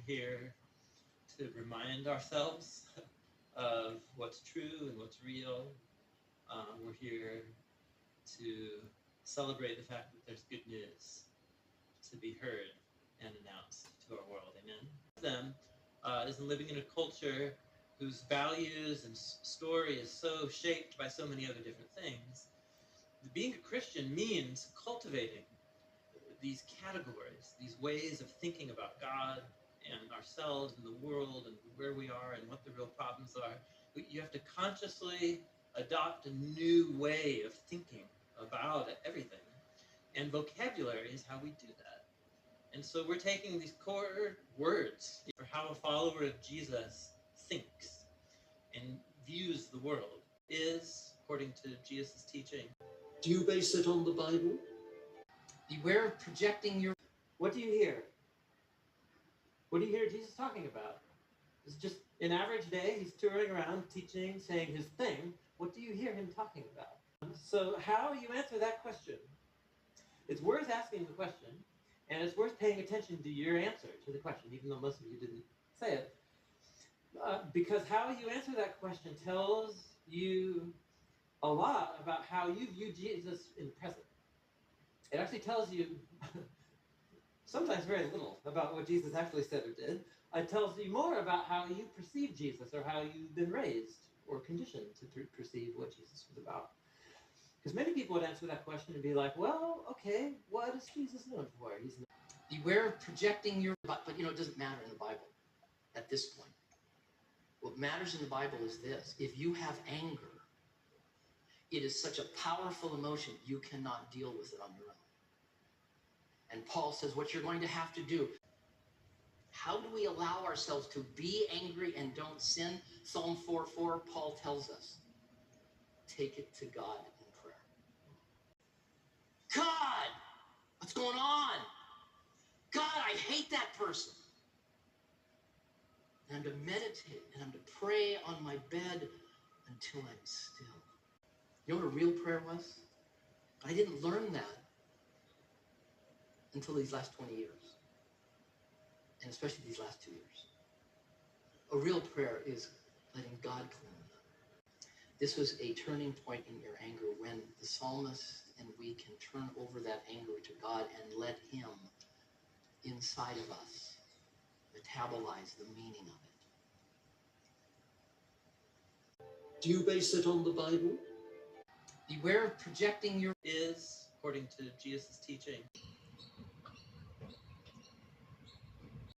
here to remind ourselves of what's true and what's real. We're here to celebrate the fact that there's good news to be heard and announced to our world. Amen. Them is living in a culture whose values and story is so shaped by so many other different things. Being a Christian means cultivating these categories, these ways of thinking about God and ourselves and the world and where we are and what the real problems are. You have to consciously adopt a new way of thinking about everything. And vocabulary is how we do that. And so we're taking these core words for how a follower of Jesus thinks and views the world is, according to Jesus' teaching. Do you base it on the Bible? Beware of projecting your... What do you hear? What do you hear Jesus talking about? It's just an average day, he's touring around, teaching, saying his thing. What do you hear him talking about? So how you answer that question, it's worth asking the question, and it's worth paying attention to your answer to the question, even though most of you didn't say it. Because how you answer that question tells you a lot about how you view Jesus in the present. It actually tells you sometimes very little about what Jesus actually said or did. It tells you more about how you perceive Jesus or how you've been raised or conditioned to perceive what Jesus was about. Because many people would answer that question and be like, well, okay, what is Jesus known for? He's known. Beware of projecting your... But it doesn't matter in the Bible at this point. What matters in the Bible is this. If you have anger, it is such a powerful emotion, you cannot deal with it on your own. And Paul says what you're going to have to do. How do we allow ourselves to be angry and don't sin? Psalm 4:4, Paul tells us, take it to God in prayer. God, what's going on? God, I hate that person. And I'm to meditate and I'm to pray on my bed until I'm still. You know what a real prayer was? I didn't learn that until these last 20 years. And especially these last 2 years. A real prayer is letting God clean me. This was a turning point in your anger when the psalmist and we can turn over that anger to God and let him inside of us metabolize the meaning of it. Do you base it on the Bible? Beware of projecting your... Is, according to Jesus' teaching,